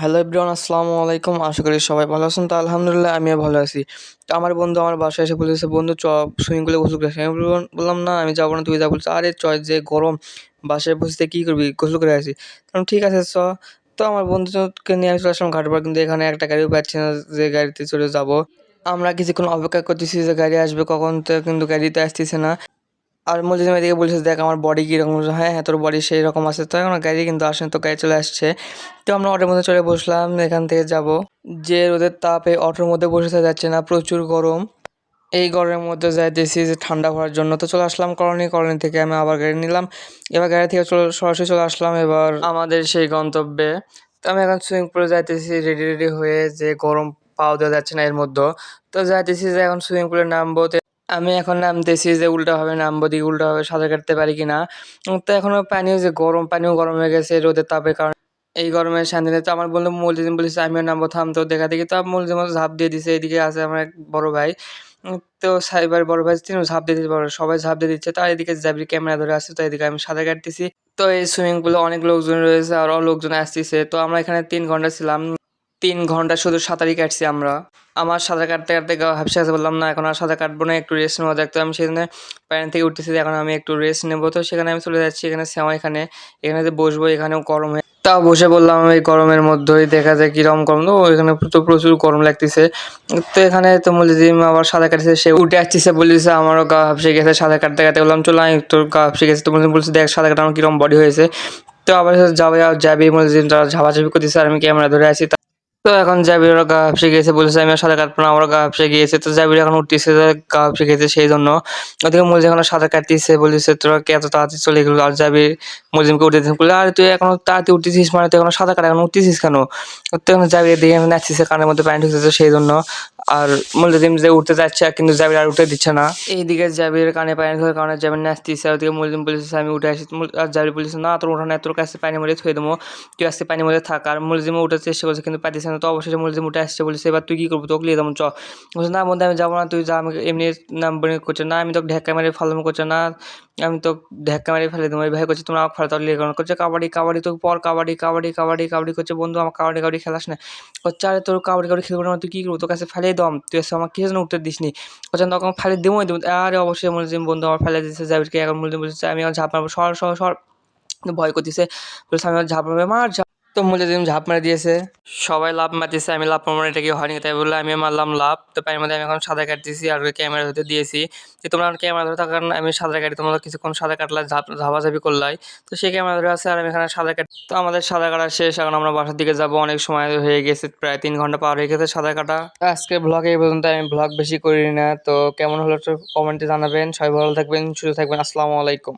Hello everyone, আসসালামু আলাইকুম। আশা করি সবাই ভালো আছেন। তো আলহামদুলিল্লাহ আমিও ভালো আছি। তো আমার বন্ধু আমার বাসায় এসে বলেছে, "বন্ধু সুইমিং পুলে গোসল করে আসি।" আমি বললাম, "না আমি যাবো না, তুই যা।" বলছে, "আরে যে গরম, বাসায় বসে থেকে কী করবি? গোসল করে আসি।" ঠিক আছে তো আমার বন্ধুকে নিয়ে আমি চলে আসলাম ঘাট পাড়, কিন্তু এখানে একটা গাড়িও পাচ্ছি না যে গাড়িতে চড়ে যাবো। আমরা কিছুক্ষণ অপেক্ষা করতেছি যে গাড়ি আসবে কখন, তো কিন্তু গাড়ি তো আসতেছে না। আর মুলজিম এদিকে বলছে, "দেখ আমার বডি কীরকম?" বলছে, "হ্যাঁ, হ্যাঁ তোর বডি সেই রকম আছে।" তো এখন গাড়ি কিন্তু আসেনি, তো গাড়ি চলে আসছে। তো আমরা অটোর মধ্যে চড়ে বসলাম, এখান থেকে যাবো। যে রোদের তাপে অটোর মধ্যে বসে থাকা যাচ্ছে না, প্রচুর গরম। এই গরমের মধ্যে যাইতেছি যে ঠান্ডা হওয়ার জন্য, তো চলে আসলাম কলোনি থেকে আমি আবার গাড়ি নিলাম। এবার গাড়ি থেকে সরাসরি চলে আসলাম এবার আমাদের সেই গন্তব্যে। তো আমি এখন সুইমিং পুলে যাইতেছি রেডি হয়ে, যে গরম পাও দেওয়া যাচ্ছে না এর মধ্যে। তো যাইতেছি যে এখন সুইমিং পুলে নামবো। আমি এখন নামতেছি যে উল্টাভাবে নামবো, দিকে উল্টাভাবে সাঁতার কাটতে পারি কিনা। তো এখনো পানিও যে গরম, পানিও গরম হয়ে গেছে রোদের তাপের কারণে। এই গরমে শান্তি নেই। তো আমার বন্ধু মলজিম বলেছে আমিও নামবো, থাম। তো দেখা দেখি তো মলজিম ঝাঁপ দিয়ে দিছে। এদিকে আছে আমার এক বড় ভাই। তো সাইবার বড় ভাই তিনিও ঝাঁপ দিয়ে দিতে পারো, সবাই ঝাঁপ দিয়ে দিচ্ছে। তো এদিকে জাবির ক্যামেরা ধরে আসছে, তো এদিকে আমি সাঁতার কাটতেছি। তো এই সুইমিং পুলে অনেক লোকজন রয়েছে, আরও লোকজন আসতেছে। তো আমরা এখানে 3 ঘন্টা ছিলাম। 3 ঘন্টা শুধু সাঁতারই কাটছি আমরা। আমার সাঁতার কাটতে গা হাঁপসে গেছে, বললাম না এখন আর সাঁতার কাটবো না, একটু রেস্ট নেওয়া যাক। তো আমি সেখানে প্যারেন্ট থেকে উঠতেছি, এখন আমি একটু রেস্ট নেবো। তো সেখানে আমি চলে যাচ্ছি, এখানে এখানে যে বসবো, এখানেও গরম হয়ে তাও বসে বললাম এই গরমের মধ্যেই, দেখা যায় কিরকম গরম। তো এখানে তো প্রচুর গরম লাগতেছে। তো এখানে তো মুলজিম আবার সাঁতার কাটতেছে, সে উঠে আসতেছে, বলেছে আমারও গা হাঁপসে গেছে সাঁতার কাটতে কাটতে। বললাম চলো, আমি তোর গা হাঁপসে গেছে। তো মুলজিম বলছে, দেখ সাঁতার কাটা আমার কিরকম বডি হয়েছে। তো আবার যাবে মুলজিম, তারা ঝাপাঝাপি করতেছে আর আমি ক্যামেরা ধরে আছি। তো এখন জাবিরও গা হাঁপসে গিয়েছে, বলেছে আমি আর সাঁতার কাটবো না, আমারও গা হাঁপসে গিয়েছে। তো জাবির এখন উঠতেছে, যে গা হাঁপসে গিয়েছে সেই জন্য। ওদিকে মুলজিম এখন সাঁতার কাটতেছে, বলেছে তোরা কে এত তাড়াতাড়ি চলে গেলো। আর জাবির মুলজিমকে উঠে দিয়েছে, বলে আরে তুই এখনো তাড়াতাড়ি উঠতেছিস, মানে তুই এখনো সাঁতার কাটা এখন উঠতেছিস কেন? তো এখন জাবির দিকে নাচতেছে, কানের মধ্যে পানি ঢুকতেছে সেই জন্য। আর মুলজিম যে উঠতে যাচ্ছে কিন্তু জাবির আর উঠতে দিচ্ছে না। এইদিকে জাবির কানে পানি ঢোকার কারণে জাবির নাচতেছে, আর ওদিকে মুলজিম বলেছে আমি উঠে আসি। আর জাবির বলেছে না তোর ওঠানে, তোর কাছে পানি মধ্যে থুয়ে দেবো, তুই আজকে পানির মধ্যে থাক। আর মুলজিমও উঠার চেষ্টা করছে কিন্তু পারতেছে না। তো অবশেষে মুলজিম উঠে আসছে, বলেছে এবার তুই কী করবো, তোকে নিয়ে যাবো চ। বলছে না বন্ধু আমি যাবো না, তুই যা, আমাকে এমনি নামবো করছে না, আমি তোকে ঢেক্কা মেরে ফালামো করছে না, আমি তো ঢেক্কা মেরে ফেলে দেবো। এই ভাই করছে তোমরা আমাকে ফালাতে লিয়ে কারণ করছে কাবাডি কাবাডি, তো পর কাবাডি কাবাডি কাবাডি কাবাডি করছে। বন্ধু আমার কাবাডি কাবাডি খেলাস না করছে, আরে তোর কাবাডি কাবাডি খেলবো না, তুই কী করবো, তোর কাছে ফেলেই দম, তুই এসে আমার কিছু উঠতে দিস নি করছেন, তখন ফেলে দেবোই দেবো। আরে অবশ্যই মুলজিম বন্ধু আমার ফেলে দিচ্ছে জাবিরকে। এখন মুলজিম বলছে আমি আমার ঝাঁপ মারবো, সর ভয় করতেছে, বলছে আমি আমার ঝাঁপ মারবো, মার ঝাঁপ। তো মুলজিম ঝাঁপ মেরে দিয়েছে, সবাই লাফ মারতেছে, আমি লাফ মারবো না, এটা কি হয়নি, তাই বললে আমি মারলাম লাফ। তো পানির মধ্যে আমি এখন সাঁতার কাটতেছি আর ক্যামেরা ধরতে দিয়েছি, যে তোমরা আমার ক্যামেরা ধরে থাকার কারণে আমি সাঁতার কাটি, তোমরা কিছুক্ষণ সাঁতার কাটলা ঝাপাঝাপি করলাই। তো সেই ক্যামেরা ধরে আছে আর আমি এখানে সাঁতার কাটি। তো আমাদের সাঁতার কাটা শেষ, এখন আমরা বাসার দিকে যাবো, অনেক সময় হয়ে গেছে, প্রায় 3 ঘন্টা পার হয়ে গেছে সাঁতার কাটা। আজকে ব্লগে এই পর্যন্ত, আমি ব্লগ বেশি করি না। তো কেমন হলো একটু কমেন্টে জানাবেন। সবাই ভালো থাকবেন, সুস্থ থাকবেন। আসসালামু আলাইকুম।